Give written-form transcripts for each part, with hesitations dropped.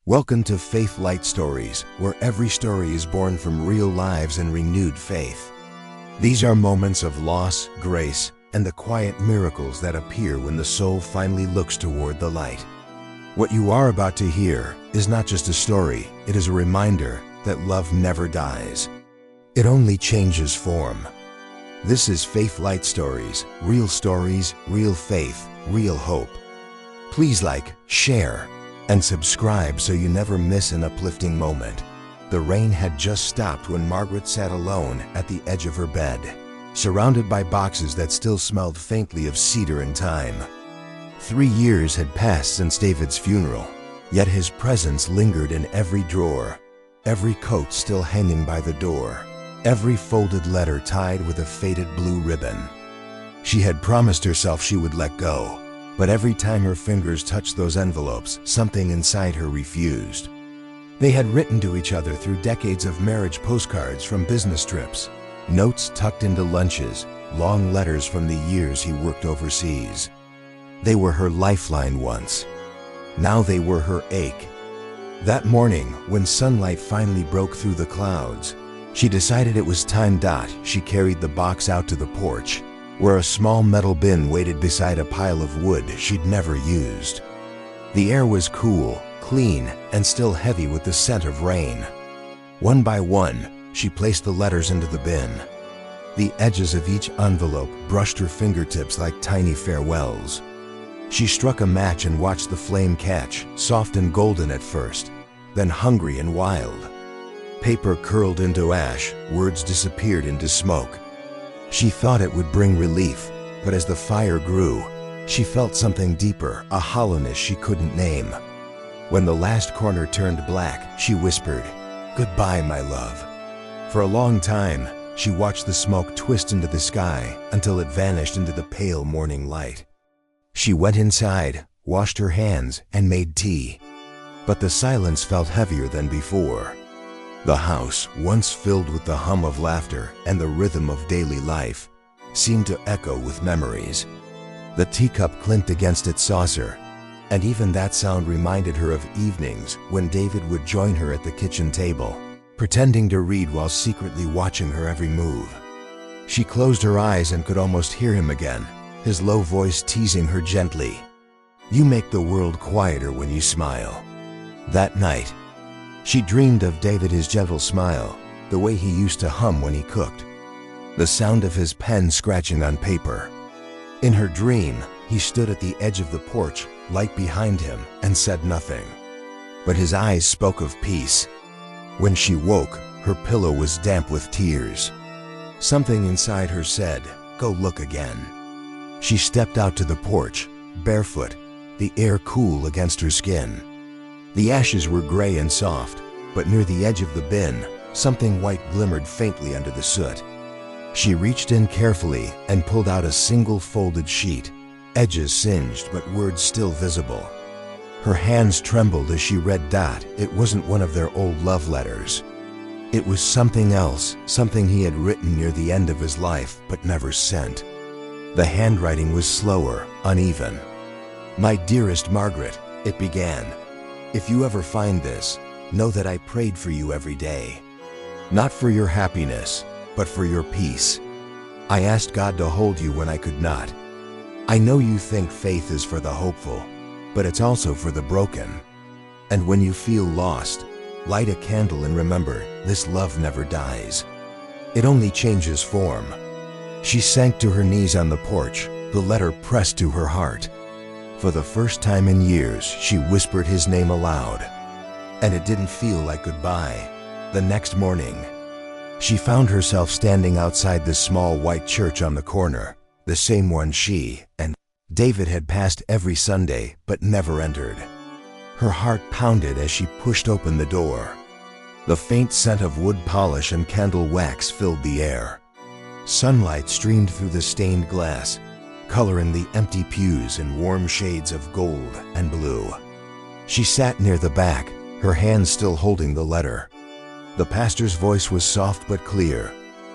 Welcome to Faith Light Stories, where every story is born from real lives and renewed faith. These are moments of loss, grace, and the quiet miracles that appear when the soul finally looks toward the light. What you are about to hear is not just a story, it is a reminder that love never dies. It only changes form. This is Faith Light Stories, real faith, real hope. Please like, share, and subscribe so you never miss an uplifting moment. The rain had just stopped when Margaret sat alone at the edge of her bed, surrounded by boxes that still smelled faintly of cedar and thyme. 3 years had passed since David's funeral, yet his presence lingered in every drawer, every coat still hanging by the door, every folded letter tied with a faded blue ribbon. She had promised herself she would let go, but every time her fingers touched those envelopes, something inside her refused. They had written to each other through decades of marriage postcards from business trips, notes tucked into lunches, long letters from the years he worked overseas. They were her lifeline once. Now they were her ache. That morning, when sunlight finally broke through the clouds, she decided it was time. She carried the box out to the porch, where a small metal bin waited beside a pile of wood she'd never used. The air was cool, clean, and still heavy with the scent of rain. One by one, she placed the letters into the bin. The edges of each envelope brushed her fingertips like tiny farewells. She struck a match and watched the flame catch, soft and golden at first, then hungry and wild. Paper curled into ash, words disappeared into smoke. She thought it would bring relief, but as the fire grew, she felt something deeper, a hollowness she couldn't name. When the last corner turned black, she whispered, "Goodbye, my love." For a long time, she watched the smoke twist into the sky until it vanished into the pale morning light. She went inside, washed her hands, and made tea. But the silence felt heavier than before. The house, once filled with the hum of laughter and the rhythm of daily life, seemed to echo with memories. The teacup clinked against its saucer, and even that sound reminded her of evenings when David would join her at the kitchen table, pretending to read while secretly watching her every move. She closed her eyes and could almost hear him again, his low voice teasing her gently. "You make the world quieter when you smile." That night, she dreamed of David, his gentle smile, the way he used to hum when he cooked, the sound of his pen scratching on paper. In her dream, he stood at the edge of the porch, light behind him, and said nothing. But his eyes spoke of peace. When she woke, her pillow was damp with tears. Something inside her said, "Go look again." She stepped out to the porch, barefoot, the air cool against her skin. The ashes were gray and soft, but near the edge of the bin, something white glimmered faintly under the soot. She reached in carefully and pulled out a single folded sheet, edges singed but words still visible. Her hands trembled as she read. It wasn't one of their old love letters. It was something else, something he had written near the end of his life but never sent. The handwriting was slower, uneven. "My dearest Margaret," it began. "If you ever find this, know that I prayed for you every day. Not for your happiness, but for your peace. I asked God to hold you when I could not. I know you think faith is for the hopeful, but it's also for the broken. And when you feel lost, light a candle and remember, this love never dies. It only changes form." She sank to her knees on the porch, the letter pressed to her heart. For the first time in years, she whispered his name aloud. And it didn't feel like goodbye. The next morning, she found herself standing outside the small white church on the corner, the same one she and David had passed every Sunday but never entered. Her heart pounded as she pushed open the door. The faint scent of wood polish and candle wax filled the air. Sunlight streamed through the stained glass, coloring the empty pews in warm shades of gold and blue. She sat near the back, her hands still holding the letter. The pastor's voice was soft but clear,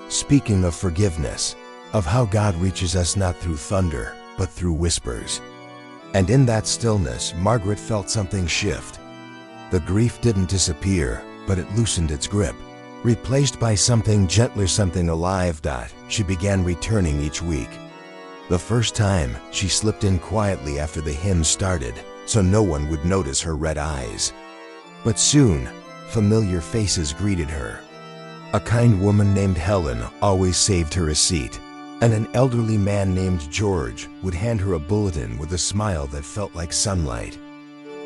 speaking of forgiveness, of how God reaches us not through thunder, but through whispers. And in that stillness, Margaret felt something shift. The grief didn't disappear, but it loosened its grip. Replaced by something gentler, something alive. She began returning each week. The first time, she slipped in quietly after the hymn started, so no one would notice her red eyes. But soon, familiar faces greeted her. A kind woman named Helen always saved her a seat, and an elderly man named George would hand her a bulletin with a smile that felt like sunlight.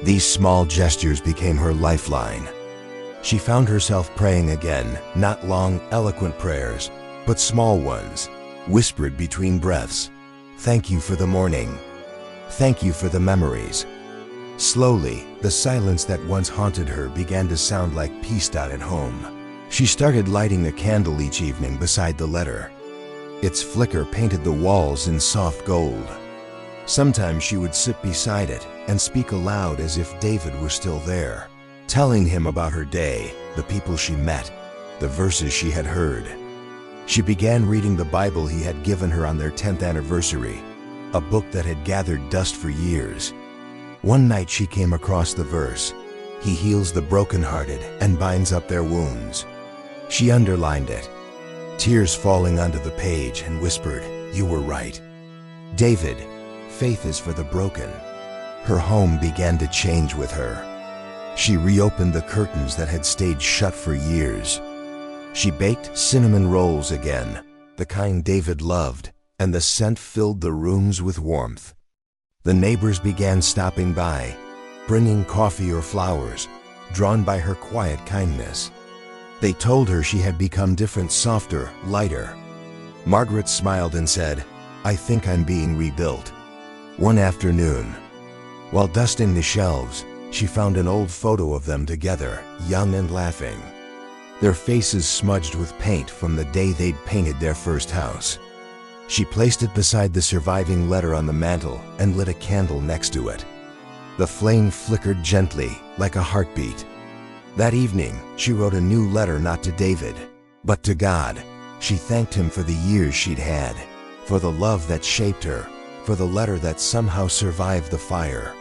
These small gestures became her lifeline. She found herself praying again, not long, eloquent prayers, but small ones, whispered between breaths. Thank you for the morning. Thank you for the memories. Slowly, the silence that once haunted her began to sound like peace. At home, she started lighting a candle each evening beside the letter. Its flicker painted the walls in soft gold. Sometimes she would sit beside it and speak aloud as if David were still there, telling him about her day, the people she met, the verses she had heard. She began reading the Bible he had given her on their 10th anniversary, a book that had gathered dust for years. One night she came across the verse, "He heals the brokenhearted and binds up their wounds." She underlined it, tears falling onto the page, and whispered, "You were right. David, faith is for the broken." Her home began to change with her. She reopened the curtains that had stayed shut for years. She baked cinnamon rolls again, the kind David loved, and the scent filled the rooms with warmth. The neighbors began stopping by, bringing coffee or flowers, drawn by her quiet kindness. They told her she had become different, softer, lighter. Margaret smiled and said, "I think I'm being rebuilt." One afternoon, while dusting the shelves, she found an old photo of them together, young and laughing. Their faces smudged with paint from the day they'd painted their first house. She placed it beside the surviving letter on the mantel and lit a candle next to it. The flame flickered gently, like a heartbeat. That evening, she wrote a new letter, not to David, but to God. She thanked him for the years she'd had, for the love that shaped her, for the letter that somehow survived the fire.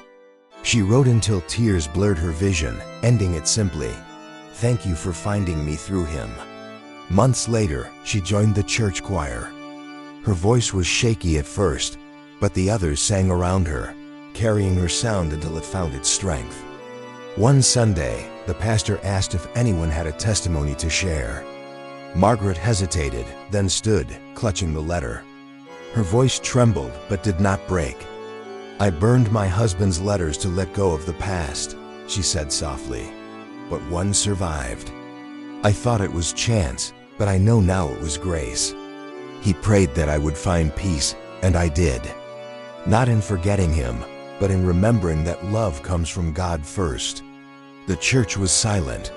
She wrote until tears blurred her vision, ending it simply, "Thank you for finding me through him." Months later, she joined the church choir. Her voice was shaky at first, but the others sang around her, carrying her sound until it found its strength. One Sunday, the pastor asked if anyone had a testimony to share. Margaret hesitated, then stood, clutching the letter. Her voice trembled but did not break. "I burned my husband's letters to let go of the past," she said softly, "but one survived. I thought it was chance, but I know now it was grace. He prayed that I would find peace, and I did. Not in forgetting him, but in remembering that love comes from God first." The church was silent.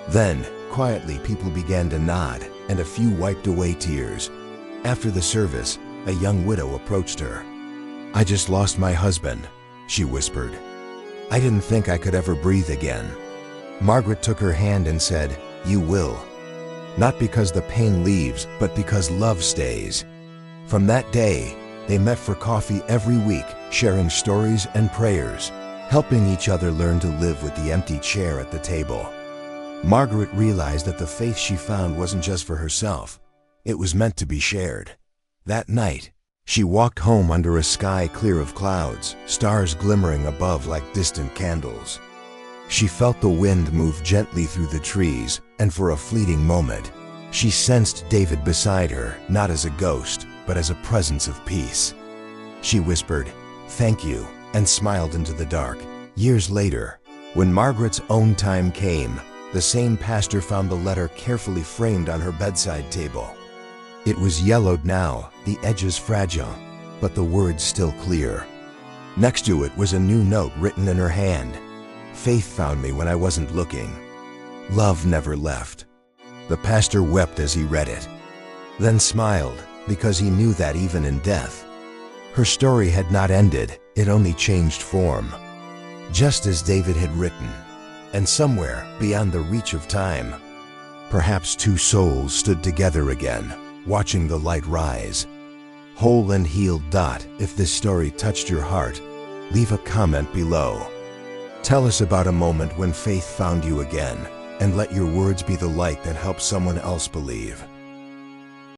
Then, quietly, people began to nod, and a few wiped away tears. After the service, a young widow approached her. "I just lost my husband," she whispered. "I didn't think I could ever breathe again." Margaret took her hand and said, "You will. Not because the pain leaves, but because love stays." From that day, they met for coffee every week, sharing stories and prayers, helping each other learn to live with the empty chair at the table. Margaret realized that the faith she found wasn't just for herself. It was meant to be shared. That night, she walked home under a sky clear of clouds, stars glimmering above like distant candles. She felt the wind move gently through the trees, and for a fleeting moment, she sensed David beside her, not as a ghost, but as a presence of peace. She whispered, "Thank you," and smiled into the dark. Years later, when Margaret's own time came, the same pastor found the letter carefully framed on her bedside table. It was yellowed now, the edges fragile, but the words still clear. Next to it was a new note written in her hand. "Faith found me when I wasn't looking. Love never left." The pastor wept as he read it, then smiled, because he knew that even in death, her story had not ended, it only changed form. Just as David had written, and somewhere beyond the reach of time, perhaps two souls stood together again, watching the light rise. Whole and healed. If this story touched your heart, leave a comment below. Tell us about a moment when faith found you again, and let your words be the light that helps someone else believe.